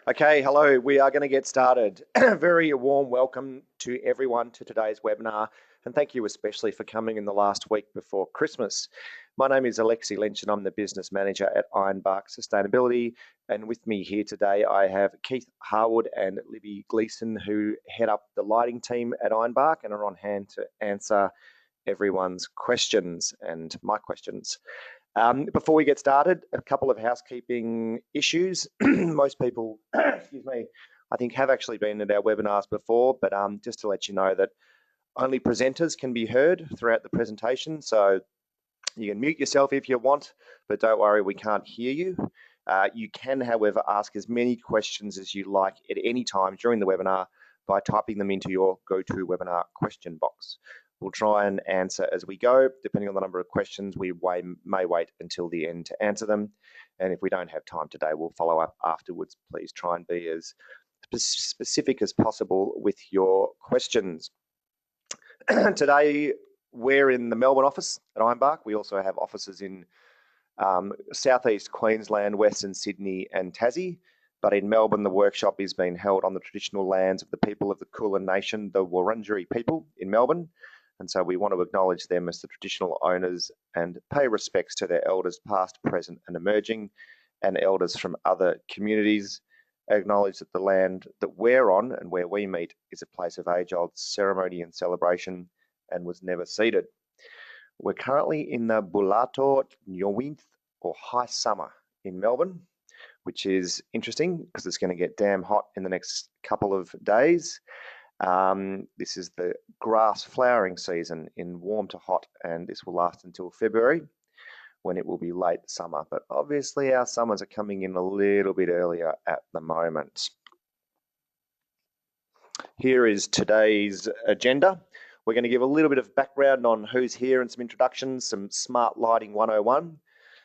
Okay, hello. We are going to get started. Very warm welcome to everyone to today's webinar, and thank you especially for coming in the last week before Christmas. My name is Alexi Lynch, and I'm the business manager at Ironbark Sustainability. And with me here today, I have Keith Harwood and Libby Gleeson, who head up the lighting team at Ironbark and are on hand to answer everyone's questions and my questions. Before we get started, a couple of housekeeping issues. Most people, excuse me, I think have actually been at our webinars before, but just to let you know that only presenters can be heard throughout the presentation. So you can mute yourself if you want, but don't worry, we can't hear you. You can, however, ask as many questions as you like at any time during the webinar by typing them into your GoToWebinar question box. We'll try and answer as we go. Depending on the number of questions, we may wait until the end to answer them. And if we don't have time today, we'll follow up afterwards. Please try and be as specific as possible with your questions. Today, we're in the Melbourne office at Ironbark. We also have offices in southeast Queensland, Western Sydney and Tassie. But in Melbourne, the workshop is being held on the traditional lands of the people of the Kulin Nation, the Wurundjeri people in Melbourne. And so we want to acknowledge them as the traditional owners and pay respects to their elders past, present and emerging, and elders from other communities. Acknowledge that the land that we're on and where we meet is a place of age-old ceremony and celebration and was never ceded. We're currently in the Bulato Nyowinth, or high summer in Melbourne, which is interesting because it's going to get damn hot in the next couple of days. This is the grass flowering season in warm to hot, and this will last until February when it will be late summer. But obviously our summers are coming in a little bit earlier at the moment. Here is today's agenda. We're going to give a little bit of background on who's here and some introductions, some Smart Lighting 101,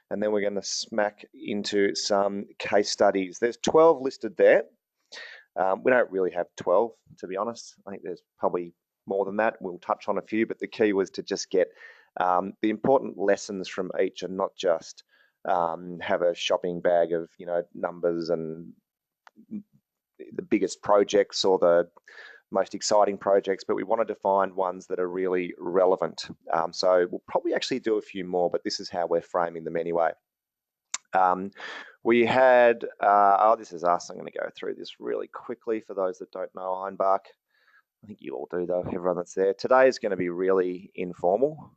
and then we're going to smack into some case studies. There's 12 listed there. We don't really have 12, to be honest. I think there's probably more than that. We'll touch on a few, but the key was to just get the important lessons from each and not just have a shopping bag of, numbers and the biggest projects or the most exciting projects, but we wanted to find ones that are really relevant. So we'll probably actually do a few more, but this is how we're framing them anyway. We had, this is us. I'm going to go through this really quickly for those that don't know Ironbark. I think you all do though, everyone that's there. Today is going to be really informal.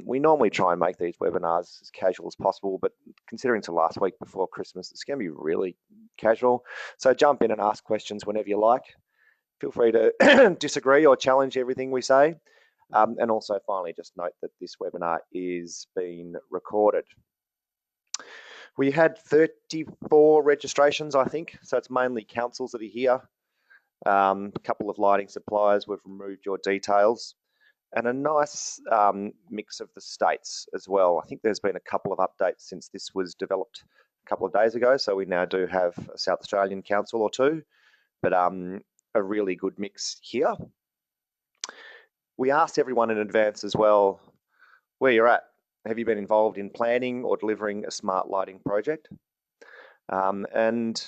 We normally try and make these webinars as casual as possible, but considering it's the last week before Christmas, it's going to be really casual. So jump in and ask questions whenever you like. Feel free to disagree or challenge everything we say. And also finally, just note that this webinar is being recorded. We had 34 registrations, I think. So it's mainly councils that are here. A couple of lighting suppliers, we've removed your details. And a nice mix of the states as well. I think there's been a couple of updates since this was developed a couple of days ago. So we now do have a South Australian council or two, but a really good mix here. We asked everyone in advance as well where you're at. Have you been involved in planning or delivering a smart lighting project? And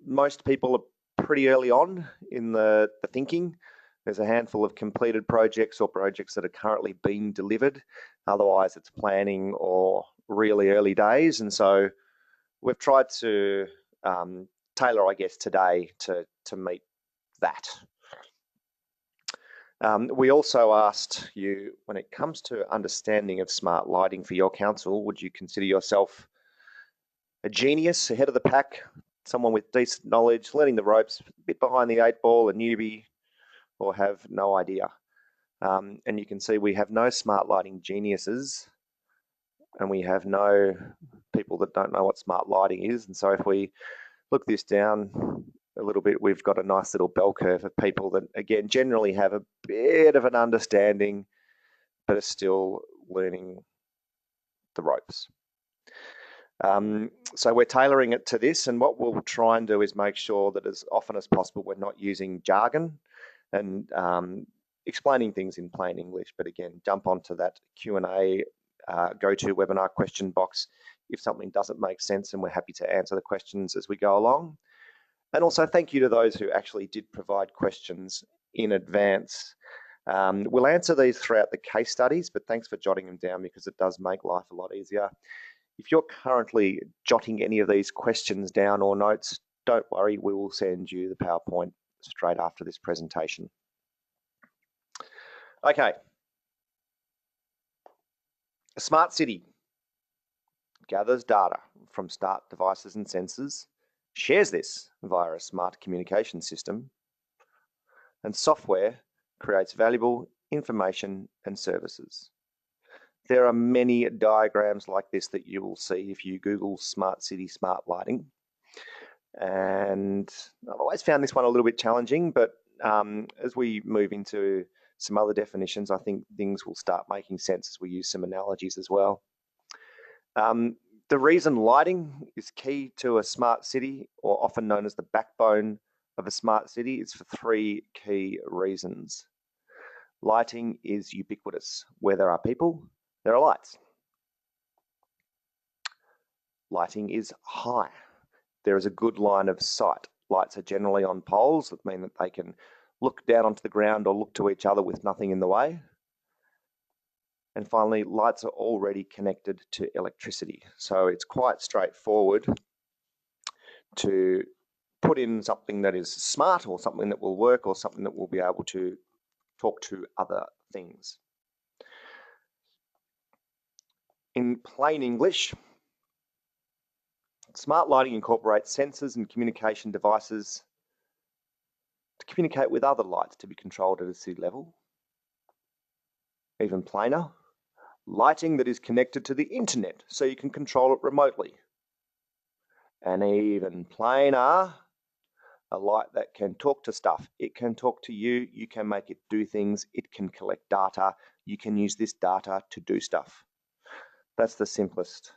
most people are pretty early on in the thinking. There's a handful of completed projects or projects that are currently being delivered. Otherwise, it's planning or really early days. And so we've tried to tailor, I guess, today to meet that. We also asked you, when it comes to understanding of smart lighting for your council, would you consider yourself a genius, ahead of the pack, someone with decent knowledge, learning the ropes, a bit behind the 8 ball, a newbie, or have no idea? And you can see we have no smart lighting geniuses, and we have no people that don't know what smart lighting is. And so if we look this down a little bit, we've got a nice little bell curve of people that, again, generally have a bit of an understanding, but are still learning the ropes. So we're tailoring it to this, and what we'll try and do is make sure that as often as possible we're not using jargon and explaining things in plain English. But again, jump onto that Q&A GoToWebinar question box if something doesn't make sense, and we're happy to answer the questions as we go along. And also thank you to those who actually did provide questions in advance. We'll answer these throughout the case studies, but thanks for jotting them down because it does make life a lot easier. If you're currently jotting any of these questions down or notes, don't worry, we will send you the PowerPoint straight after this presentation. Okay. A smart city gathers data from smart devices and sensors, shares this via a smart communication system, and software creates valuable information and services. There are many diagrams like this that you will see if you Google smart city, smart lighting. And I've always found this one a little bit challenging, but as we move into some other definitions, I think things will start making sense as we use some analogies as well. The reason lighting is key to a smart city, or often known as the backbone of a smart city, is for three key reasons. Lighting is ubiquitous. Where there are people, there are lights. Lighting is high. There is a good line of sight. Lights are generally on poles that mean that they can look down onto the ground or look to each other with nothing in the way. And finally, lights are already connected to electricity. So it's quite straightforward to put in something that is smart or something that will work or something that will be able to talk to other things. In plain English, smart lighting incorporates sensors and communication devices to communicate with other lights to be controlled at a city level. Even plainer, lighting that is connected to the internet so you can control it remotely. And even plainer, a light that can talk to stuff. It can talk to you, you can make it do things, it can collect data, you can use this data to do stuff. That's the simplest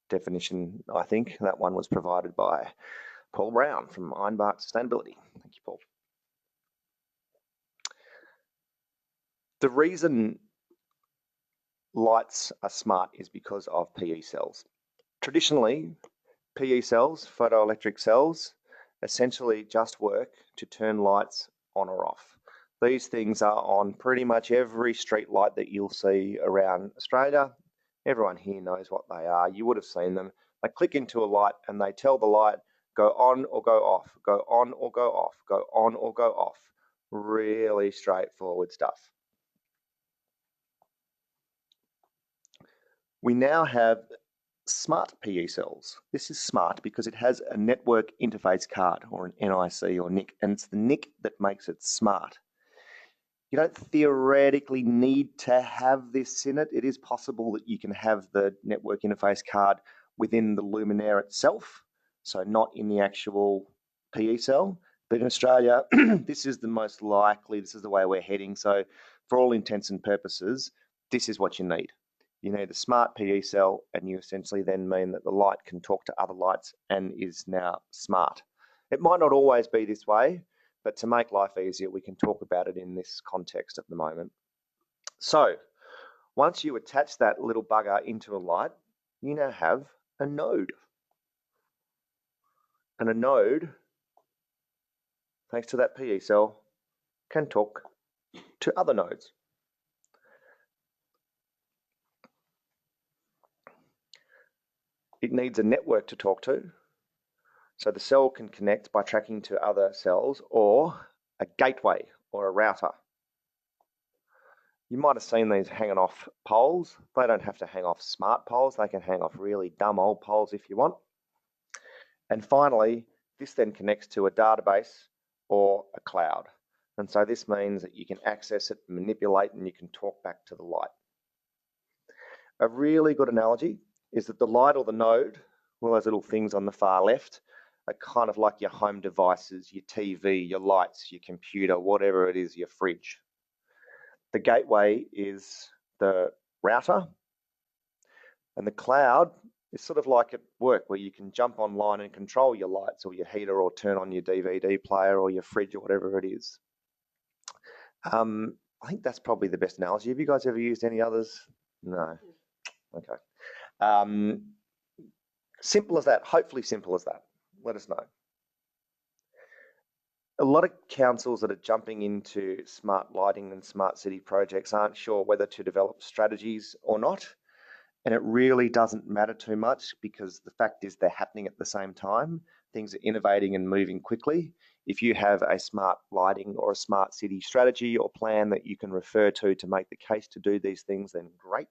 definition, I think. That one was provided by Paul Brown from Ironbark Sustainability. Thank you, Paul. The reason lights are smart is because of PE cells. Traditionally, PE cells, photoelectric cells, essentially just work to turn lights on or off. These things are on pretty much every street light that you'll see around Australia. Everyone here knows what they are. You would have seen them. They click into a light and they tell the light, go on or go off, go on or go off, go on or go off. Really straightforward stuff. We now have smart PE cells. This is smart because it has a network interface card, or an NIC or NIC, and it's the NIC that makes it smart. You don't theoretically need to have this in it. It is possible that you can have the network interface card within the luminaire itself, so not in the actual PE cell. But in Australia, this is the most likely, this is the way we're heading. So for all intents and purposes, this is what you need. You need a smart PE cell, and you essentially then mean that the light can talk to other lights and is now smart. It might not always be this way, but to make life easier, we can talk about it in this context at the moment. So once you attach that little bugger into a light, you now have a node. And a node, thanks to that PE cell, can talk to other nodes. It needs a network to talk to. So the cell can connect by tracking to other cells, or a gateway or a router. You might have seen these hanging off poles. They don't have to hang off smart poles. They can hang off really dumb old poles if you want. And finally, this then connects to a database or a cloud. And so this means that you can access it, manipulate, and you can talk back to the light. A really good analogy is that the light or the node, all those little things on the far left, are kind of like your home devices, your TV, your lights, your computer, whatever it is, your fridge. The gateway is the router, and the cloud is sort of like at work where you can jump online and control your lights or your heater or turn on your DVD player or your fridge or whatever it is. I think that's probably the best analogy. Have you guys ever used any others? No. Okay. Simple as that, hopefully simple as that. Let us know. A lot of councils that are jumping into smart lighting and smart city projects aren't sure whether to develop strategies or not. And it really doesn't matter too much because the fact is they're happening at the same time. Things are innovating and moving quickly. If you have a smart lighting or a smart city strategy or plan that you can refer to make the case to do these things, then great.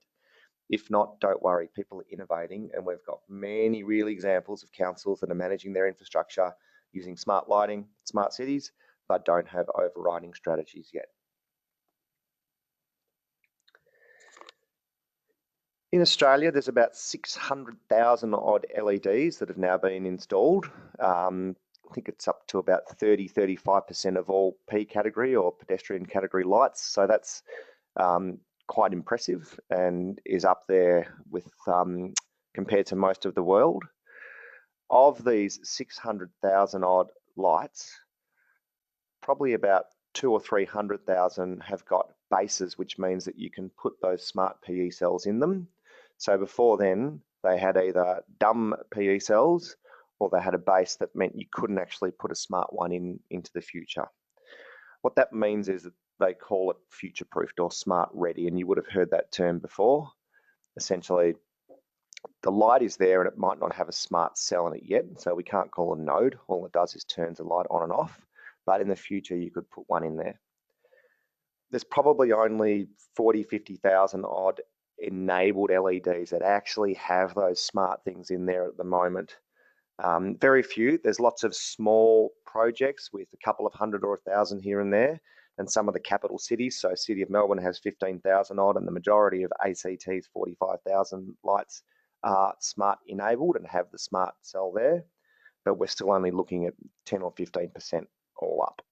If not, don't worry, people are innovating, and we've got many real examples of councils that are managing their infrastructure using smart lighting, smart cities, but don't have overriding strategies yet. In Australia, there's about 600,000 odd LEDs that have now been installed. I think it's up to about 30-35% of all P category or pedestrian category lights. So that's quite impressive and is up there with compared to most of the world. Of these 600,000 odd lights, probably about 200,000 or 300,000 have got bases, which means that you can put those smart PE cells in them. So before then, they had either dumb PE cells or they had a base that meant you couldn't actually put a smart one into the future. What that means is that they call it future-proofed or smart ready, and you would have heard that term before. Essentially, the light is there and it might not have a smart cell in it yet, so we can't call it a node. All it does is turns the light on and off, but in the future you could put one in there. There's probably only 40, 50,000 odd enabled LEDs that actually have those smart things in there at the moment. Very few. There's lots of small projects with a couple of hundred or 1,000 here and there, and some of the capital cities. So City of Melbourne has 15,000 odd, and the majority of ACT's 45,000 lights are smart enabled and have the smart cell there, but we're still only looking at 10 or 15% all up.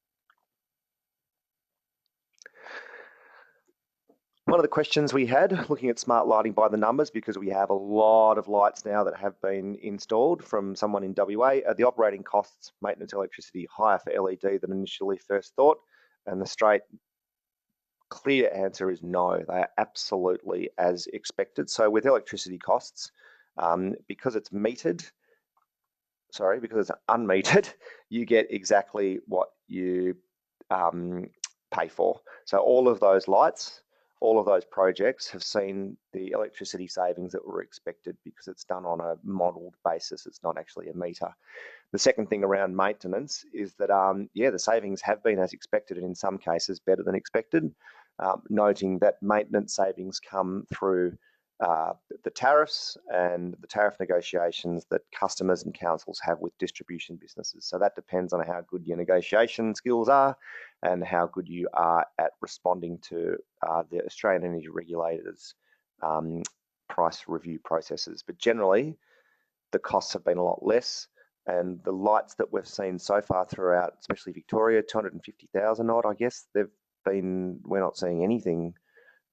One of the questions we had looking at smart lighting by the numbers, because we have a lot of lights now that have been installed from someone in WA, are the operating costs, maintenance electricity higher for LED than initially first thought? And the straight, clear answer is no, they are absolutely as expected. So with electricity costs, because it's unmetered, you get exactly what you pay for. So all of those lights, all of those projects have seen the electricity savings that were expected because it's done on a modelled basis. It's not actually a meter. The second thing around maintenance is that, the savings have been as expected and in some cases better than expected, noting that maintenance savings come through the tariffs and the tariff negotiations that customers and councils have with distribution businesses. So that depends on how good your negotiation skills are and how good you are at responding to the Australian Energy Regulator's price review processes. But generally, the costs have been a lot less, and the lights that we've seen so far throughout, especially Victoria, 250,000 odd, I guess, we're not seeing anything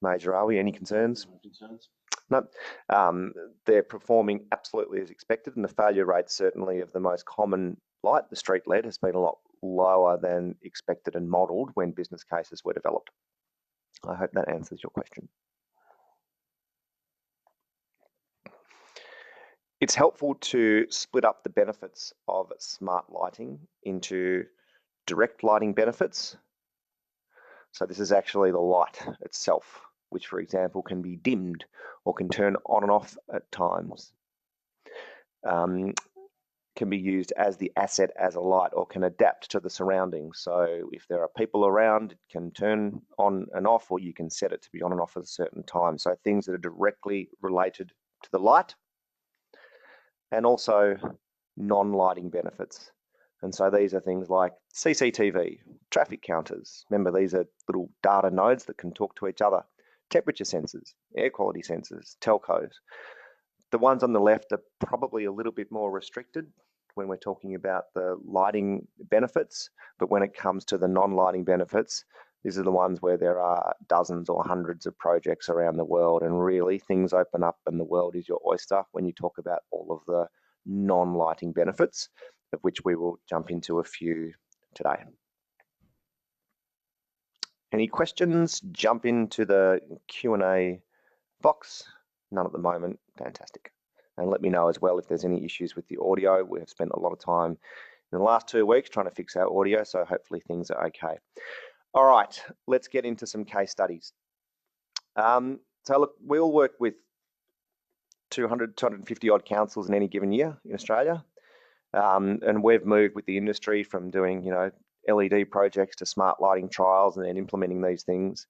major, are we? Any concerns? No concerns. No. They're performing absolutely as expected, and the failure rate certainly of the most common light, the street LED, has been a lot lower than expected and modelled when business cases were developed. I hope that answers your question. It's helpful to split up the benefits of smart lighting into direct lighting benefits. So this is actually the light itself, which, for example, can be dimmed or can turn on and off at times, can be used as the asset as a light or can adapt to the surroundings. So if there are people around, it can turn on and off, or you can set it to be on and off at a certain time. So things that are directly related to the light, and also non-lighting benefits. And so these are things like CCTV, traffic counters. Remember, these are little data nodes that can talk to each other. Temperature sensors, air quality sensors, telcos. The ones on the left are probably a little bit more restricted when we're talking about the lighting benefits, but when it comes to the non-lighting benefits, these are the ones where there are dozens or hundreds of projects around the world, and really things open up and the world is your oyster when you talk about all of the non-lighting benefits, of which we will jump into a few today. Any questions? Jump into the Q&A box. None at the moment. Fantastic. And let me know as well if there's any issues with the audio. We've spent a lot of time in the last 2 weeks trying to fix our audio, so hopefully things are okay. All right, let's get into some case studies. So look, we all work with 200, 250 odd councils in any given year in Australia. And we've moved with the industry from doing, LED projects to smart lighting trials and then implementing these things.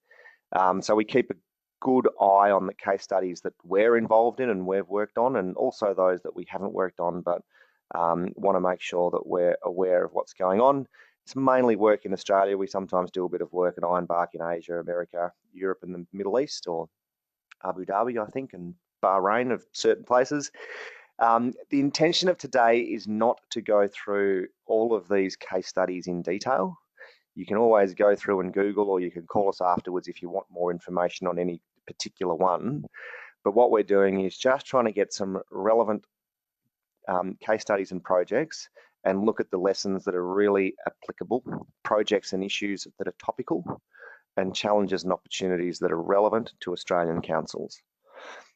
So we keep a good eye on the case studies that we're involved in and we've worked on, and also those that we haven't worked on, but want to make sure that we're aware of what's going on. It's mainly work in Australia. We sometimes do a bit of work at Ironbark in Asia, America, Europe, and the Middle East, or Abu Dhabi, I think, and Bahrain of certain places. The intention of today is not to go through all of these case studies in detail. You can always go through and Google, or you can call us afterwards if you want more information on any particular one. But what we're doing is just trying to get some relevant case studies and projects and look at the lessons that are really applicable, projects and issues that are topical, and challenges and opportunities that are relevant to Australian councils.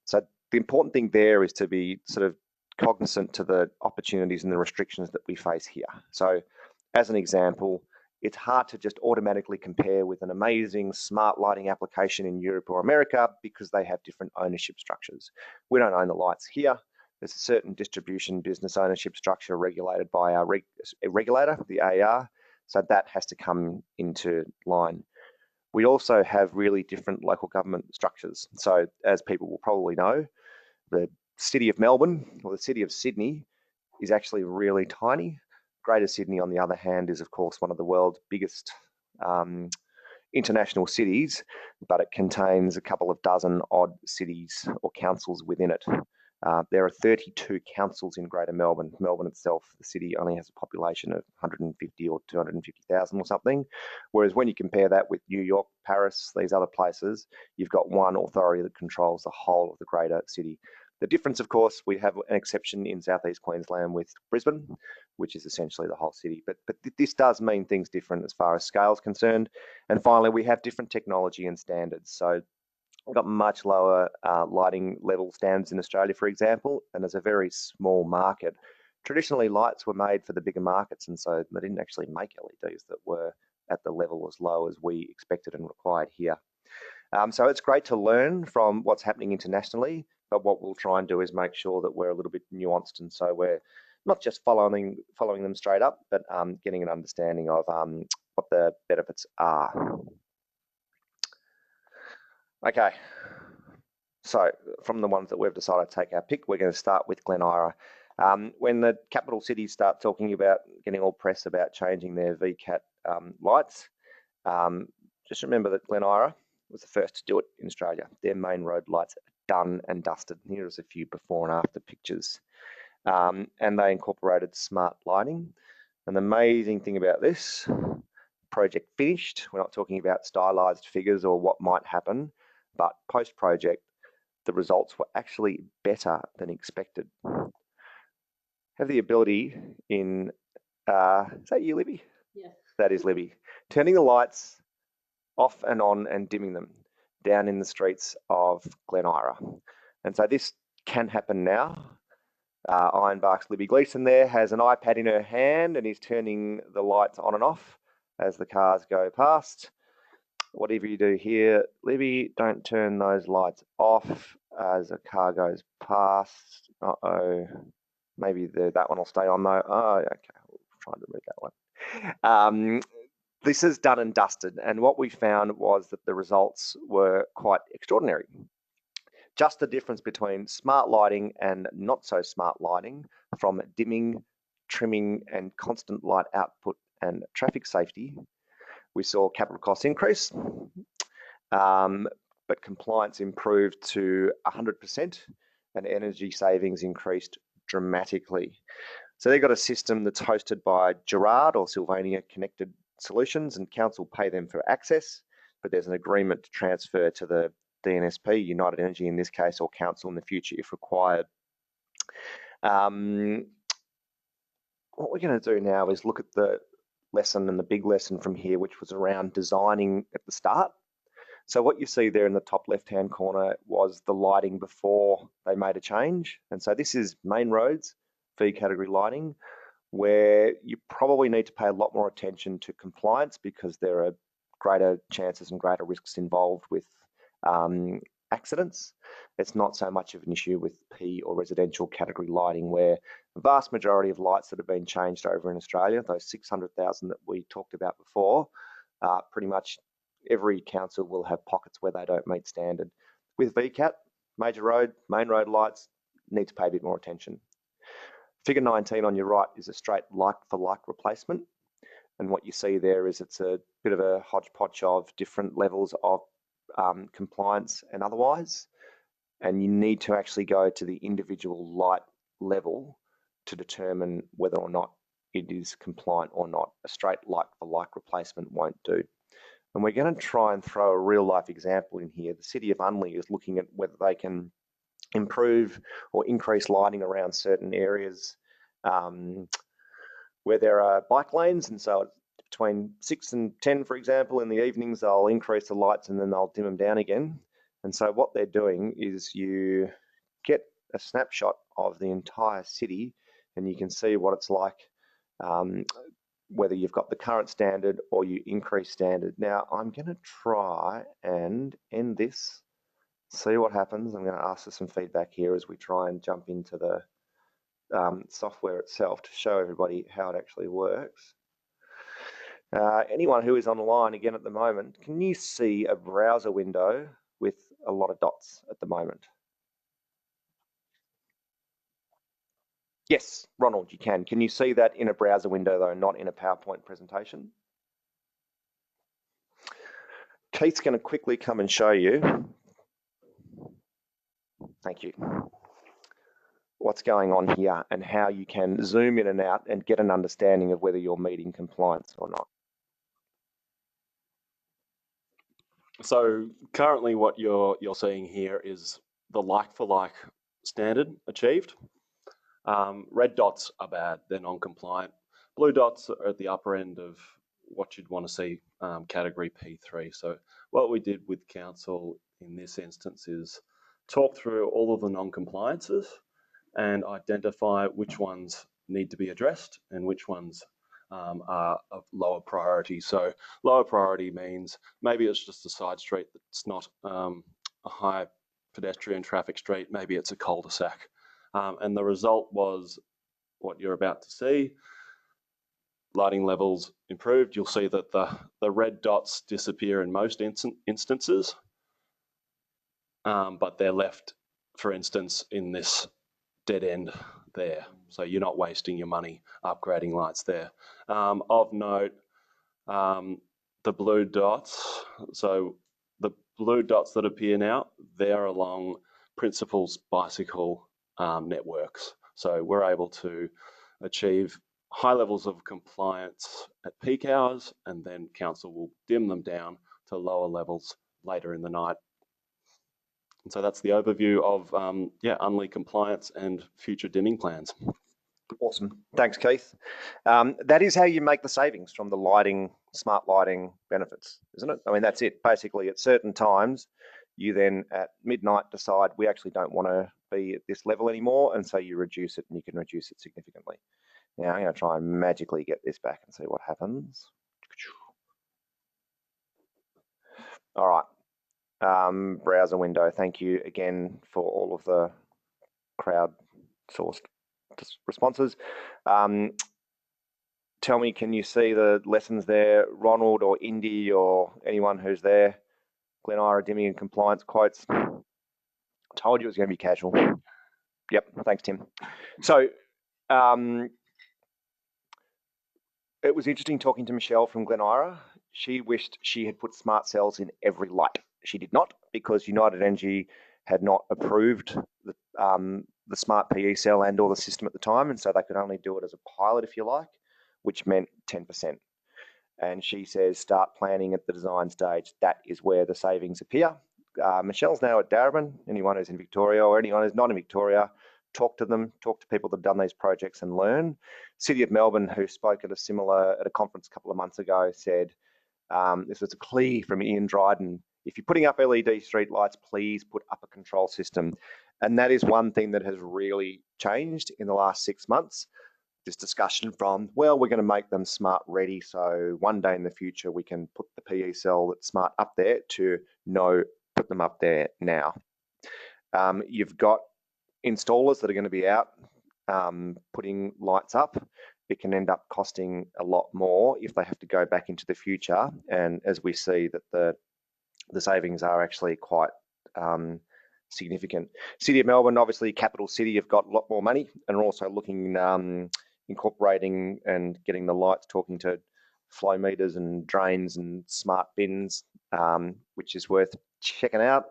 So the important thing there is to be sort of cognizant to the opportunities and the restrictions that we face here. So as an example, it's hard to just automatically compare with an amazing smart lighting application in Europe or America because they have different ownership structures. We don't own the lights here. There's a certain distribution business ownership structure regulated by our regulator, the AER, so that has to come into line. We also have really different local government structures. So as people will probably know, the City of Melbourne or the City of Sydney is actually really tiny. Greater Sydney, on the other hand, is of course one of the world's biggest international cities, but it contains a couple of dozen odd cities or councils within it. There are 32 councils in Greater Melbourne. Melbourne itself, the city, only has a population of 150 or 250,000 or something. Whereas when you compare that with New York, Paris, these other places, you've got one authority that controls the whole of the greater city. The difference, of course, we have an exception in southeast Queensland with Brisbane, which is essentially the whole city. But this does mean things different as far as scale is concerned. And finally, we have different technology and standards. So we've got much lower lighting level standards in Australia, for example, and as a very small market, traditionally lights were made for the bigger markets, and so they didn't actually make LEDs that were at the level as low as we expected and required here. So it's great to learn from what's happening internationally, but what we'll try and do is make sure that we're a little bit nuanced, and so we're not just following them straight up, but getting an understanding of what the benefits are. Okay, so from the ones that we've decided to take our pick, we're going to start with Glen Eira. When the capital cities start talking about getting all press about changing their VCAT lights, just remember that Glen Eira was the first to do it in Australia. Their main road lights are done and dusted. Here's a few before and after pictures. And they incorporated smart lighting. And the amazing thing about this, project finished, we're not talking about stylized figures or what might happen, but post-project, the results were actually better than expected. Have the ability in, is that you, Libby? Yes. That is Libby. Turning the lights off and on and dimming them down in the streets of Glen Eira. And so this can happen now. Ironbark's Libby Gleeson there has an iPad in her hand and is turning the lights on and off as the cars go past. Whatever you do here, Libby, don't turn those lights off as a car goes past. Maybe that one will stay on though. Oh, okay, we'll try to remove that one. This is done and dusted, and what we found was that the results were quite extraordinary. Just the difference between smart lighting and not so smart lighting, from dimming, trimming, and constant light output and traffic safety, we saw capital costs increase, but compliance improved to 100% and energy savings increased dramatically. So they've got a system that's hosted by Gerard or Sylvania Connected Solutions, and council pay them for access, but there's an agreement to transfer to the DNSP, United Energy in this case, or council in the future if required. What we're going to do now is look at the lesson and the big lesson from here, which was around designing at the start. So what you see there in the top left-hand corner was the lighting before they made a change. And so this is main roads, V category lighting. where you probably need to pay a lot more attention to compliance because there are greater chances and greater risks involved with accidents. It's not so much of an issue with P or residential category lighting, where the vast majority of lights that have been changed over in Australia, those 600,000 that we talked about before, pretty much every council will have pockets where they don't meet standard. With VCAT, major road, main road lights need to pay a bit more attention. Figure 19 on your right is a straight like-for-like replacement. And what you see there is it's a bit of a hodgepodge of different levels of compliance and otherwise. And you need to actually go to the individual light level to determine whether or not it is compliant or not. A straight like-for-like replacement won't do. And we're going to try and throw a real-life example in here. The City of Unley is looking at whether they can improve or increase lighting around certain areas where there are bike lanes, and so between 6 and 10, for example, in the evenings, they'll increase the lights and then they'll dim them down again. And so what they're doing is you get a snapshot of the entire city and you can see what it's like, whether you've got the current standard or you increase standard. Now, I'm going to try and end this, see what happens. I'm going to ask for some feedback here as we try and jump into the software itself to show everybody how it actually works. Anyone who is online again at the moment, can you see a browser window with a lot of dots at the moment? Yes, Ronald, you can. Can you see that in a browser window though, not in a PowerPoint presentation? Keith's going to quickly come and show you. Thank you. What's going on here and how you can zoom in and out and get an understanding of whether you're meeting compliance or not. So currently what you're seeing here is the like-for-like standard achieved. Red dots are bad, they're non-compliant. Blue dots are at the upper end of what you'd want to see, category P3. So what we did with council in this instance is talk through all of the non-compliances and identify which ones need to be addressed and which ones are of lower priority. So lower priority means maybe it's just a side street that's not a high pedestrian traffic street, maybe it's a cul-de-sac. And the result was what you're about to see. Lighting levels improved. You'll see that the red dots disappear in most instances, but they're left, for instance, in this dead end there. So you're not wasting your money upgrading lights there. Of note, the blue dots, so the blue dots that appear now, they're along Principal's bicycle networks. So we're able to achieve high levels of compliance at peak hours, and then council will dim them down to lower levels later in the night. And so that's the overview of Unley compliance and future dimming plans. Awesome. Thanks, Keith. That is how you make the savings from the lighting, smart lighting benefits, isn't it? I mean, that's it. Basically, at certain times, you then at midnight decide we actually don't want to be at this level anymore, and so you reduce it, and you can reduce it significantly. Now, I'm going to try and magically get this back and see what happens. All right. Browser window, thank you again for all of the crowd-sourced responses. Tell me, can you see the lessons there, Ronald or Indy or anyone who's there? Glen Ira dimming and compliance quotes. Told you it was going to be casual. Yep, thanks, Tim. So it was interesting talking to Michelle from Glen Ira. She wished she had put smart cells in every light. She did not, because United Energy had not approved the smart PE cell and or the system at the time, and so they could only do it as a pilot, if you like, which meant 10%. And she says, start planning at the design stage. That is where the savings appear. Michelle's now at Darebin. Anyone who's in Victoria or anyone who's not in Victoria, talk to them, talk to people that have done these projects and learn. City of Melbourne, who spoke at a conference a couple of months ago, said, this was a plea from Ian Dryden. If you're putting up LED street lights, please put up a control system. And that is one thing that has really changed in the last 6 months. this discussion from, well, we're going to make them smart ready, so one day in the future we can put the PE cell that's smart up there, to no, put them up there now. You've got installers that are going to be out putting lights up. It can end up costing a lot more if they have to go back into the future, and as we see that the savings are actually quite significant. City of Melbourne, obviously capital city, have got a lot more money and are also looking, incorporating and getting the lights talking to flow meters and drains and smart bins, which is worth checking out.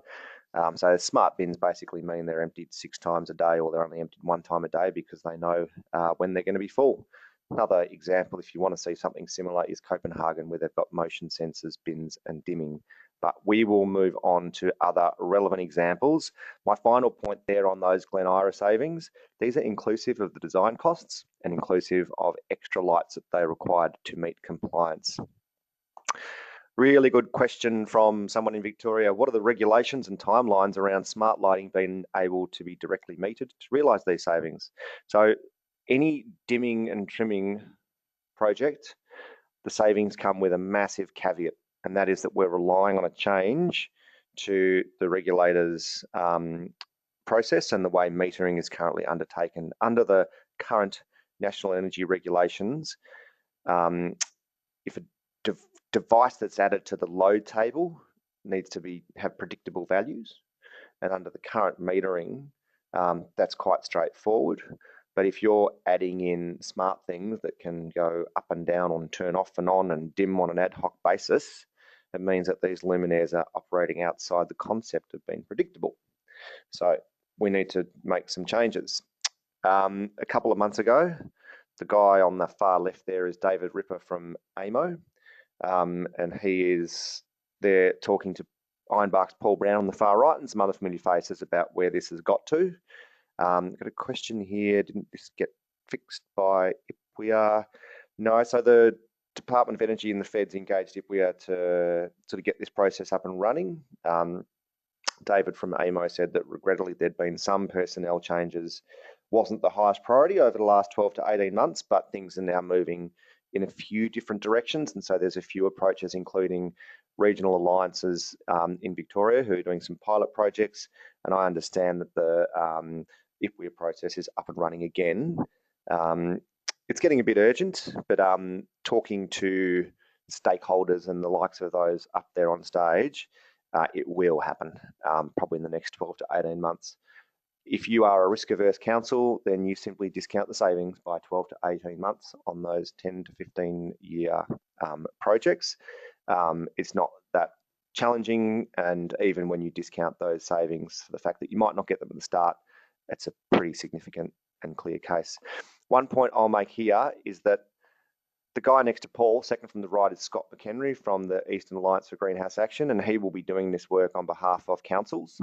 So smart bins basically mean they're emptied 6 times a day, or they're only emptied 1 time a day, because they know when they're going to be full. Another example, if you want to see something similar, is Copenhagen, where they've got motion sensors, bins and dimming. But we will move on to other relevant examples. My final point there on those Glen Ira savings, these are inclusive of the design costs and inclusive of extra lights that they required to meet compliance. Really good question from someone in Victoria. What are the regulations and timelines around smart lighting being able to be directly metered to realise these savings? So any dimming and trimming project, the savings come with a massive caveat, and that is that we're relying on a change to the regulator's process and the way metering is currently undertaken. Under the current national energy regulations, if a device that's added to the load table needs to have predictable values, and under the current metering, that's quite straightforward. But if you're adding in smart things that can go up and down and turn off and on and dim on an ad hoc basis, it means that these luminaires are operating outside the concept of being predictable. So we need to make some changes. A couple of months ago, the guy on the far left there is David Ripper from AMO, and he is there talking to Ironbark's Paul Brown on the far right and some other familiar faces about where this has got to. Got a question here. Didn't this get fixed by IPWEA? No. So the Department of Energy and the Feds engaged IPWEA to sort of get this process up and running. David from AMO said that regrettably there'd been some personnel changes. Wasn't the highest priority over the last 12 to 18 months, but things are now moving in a few different directions. And so there's a few approaches, including regional alliances in Victoria who are doing some pilot projects. And I understand that the IPWEA process is up and running again. It's getting a bit urgent, but talking to stakeholders and the likes of those up there on stage, it will happen probably in the next 12 to 18 months. If you are a risk-averse council, then you simply discount the savings by 12 to 18 months on those 10 to 15-year projects. It's not that challenging, and even when you discount those savings for the fact that you might not get them at the start, it's a pretty significant and clear case. One point I'll make here is that the guy next to Paul, second from the right, is Scott McHenry from the Eastern Alliance for Greenhouse Action, and he will be doing this work on behalf of councils.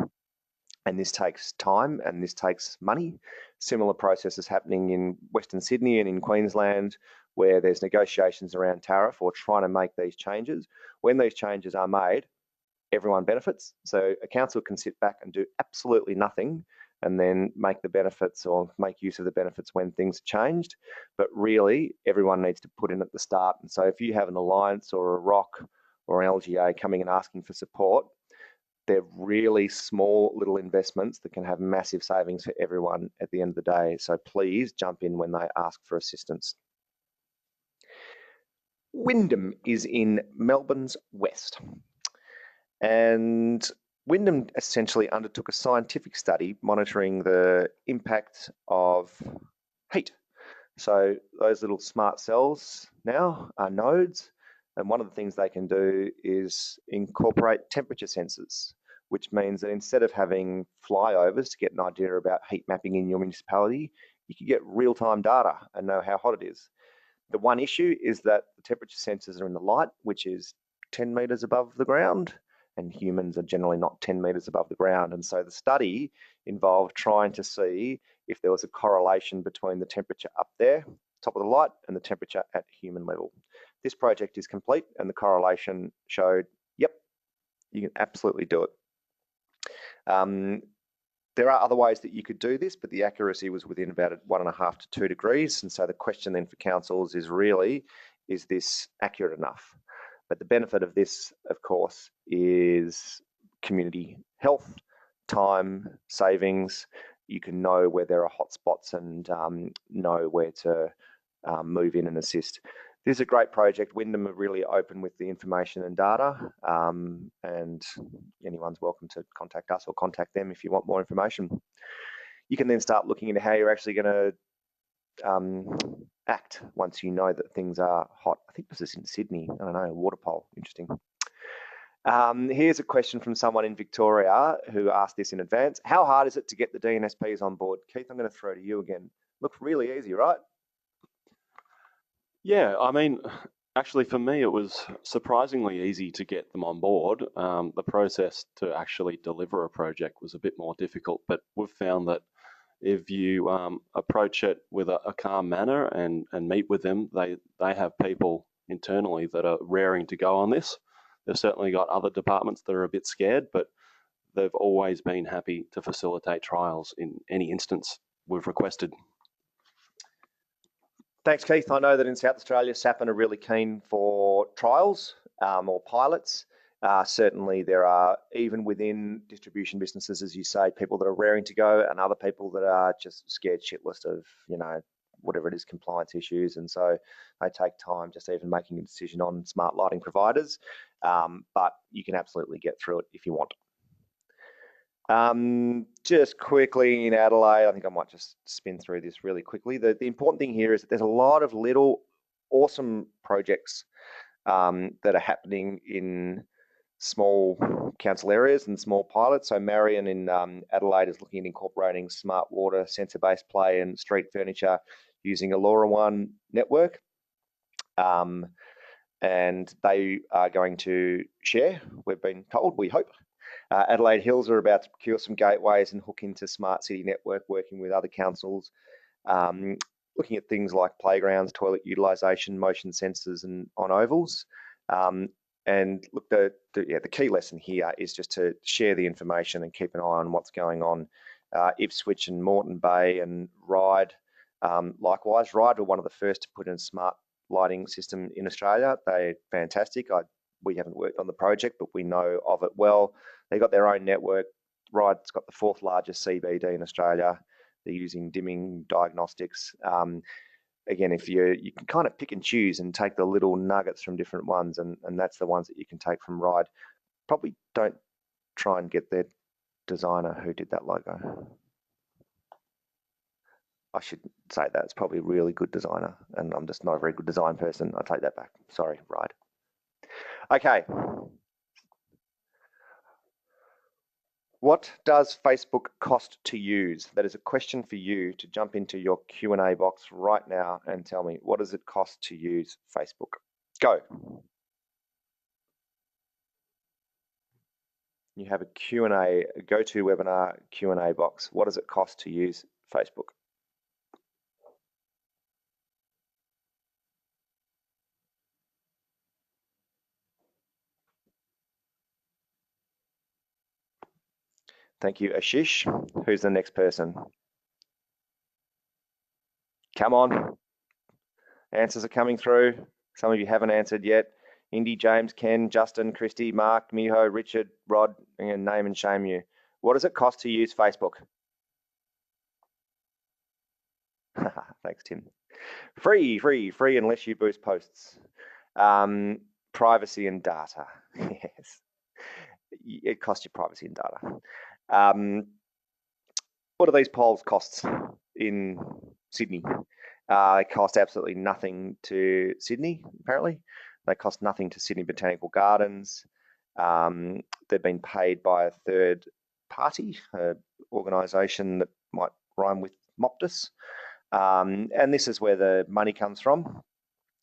And this takes time and this takes money. Similar processes happening in Western Sydney and in Queensland, where there's negotiations around tariff or trying to make these changes. When these changes are made, everyone benefits. So a council can sit back and do absolutely nothing and then make the benefits or make use of the benefits when things are changed. But really, everyone needs to put in at the start. And so if you have an alliance or a ROC or an LGA coming and asking for support, they're really small little investments that can have massive savings for everyone at the end of the day. So please jump in when they ask for assistance. Wyndham is in Melbourne's west. And Wyndham essentially undertook a scientific study monitoring the impact of heat. So those little smart cells now are nodes. And one of the things they can do is incorporate temperature sensors, which means that instead of having flyovers to get an idea about heat mapping in your municipality, you can get real-time data and know how hot it is. The one issue is that the temperature sensors are in the light, which is 10 meters above the ground, and humans are generally not 10 meters above the ground. And so the study involved trying to see if there was a correlation between the temperature up there, top of the light, and the temperature at human level. This project is complete, and the correlation showed, yep, you can absolutely do it. There are other ways that you could do this, but the accuracy was within about 1.5 to 2 degrees. And so the question then for councils is really, is this accurate enough? But the benefit of this, of course, is community health, time savings. You can know where there are hotspots and know where to move in and assist. This is a great project. Wyndham are really open with the information and data, and anyone's welcome to contact us or contact them if you want more information. You can then start looking into how you're actually going to act once you know that things are hot. I think this is in Sydney. I don't know, water pole. Interesting. Here's a question from someone in Victoria who asked this in advance. How hard is it to get the DNSPs on board? Keith, I'm going to throw to you again. Looks really easy, right? Yeah, I mean, actually for me, it was surprisingly easy to get them on board. The process to actually deliver a project was a bit more difficult, but we've found that if you approach it with a calm manner and meet with them, they have people internally that are raring to go on this. They've certainly got other departments that are a bit scared, but they've always been happy to facilitate trials in any instance we've requested. Thanks, Keith. I know that in South Australia, Sapin are really keen for trials or pilots. Certainly there are, even within distribution businesses, as you say, people that are raring to go and other people that are just scared shitless of, whatever it is, compliance issues. And so they take time just even making a decision on smart lighting providers. But you can absolutely get through it if you want. Just quickly in Adelaide, I think I might just spin through this really quickly. The important thing here is that there's a lot of little awesome projects that are happening in small council areas and small pilots. So Marion in Adelaide is looking at incorporating smart water, sensor-based play and street furniture using a LoRaWAN network. And they are going to share, we've been told, we hope. Adelaide Hills are about to procure some gateways and hook into Smart City Network, working with other councils, looking at things like playgrounds, toilet utilisation, motion sensors and on ovals. And look, the key lesson here is just to share the information and keep an eye on what's going on. Ipswich and Moreton Bay and Ryde, likewise. Ryde were one of the first to put in a smart lighting system in Australia. They're fantastic. We haven't worked on the project, but we know of it well. They've got their own network. Ryde's got the 4th largest CBD in Australia. They're using dimming diagnostics. Again, if you can kind of pick and choose and take the little nuggets from different ones, and that's the ones that you can take from Ryde. Probably don't try and get their designer who did that logo. I should say that. It's probably a really good designer, and I'm just not a very good design person. I take that back. Sorry, Ryde. Okay. What does Facebook cost to use? That is a question for you to jump into your Q&A box right now and tell me, what does it cost to use Facebook? Go. You have a Q&A, a GoToWebinar Q&A box. What does it cost to use Facebook? Thank you, Ashish. Who's the next person? Come on. Answers are coming through. Some of you haven't answered yet. Indy, James, Ken, Justin, Christy, Mark, Miho, Richard, Rod. I'm going to name and shame you. What does it cost to use Facebook? Thanks, Tim. Free unless you boost posts. Privacy and data. Yes. It costs you privacy and data. What do these polls cost in Sydney? They cost absolutely nothing to Sydney, apparently. They cost nothing to Sydney Botanical Gardens. They've been paid by a third party, an organisation that might rhyme with Moptus. And this is where the money comes from,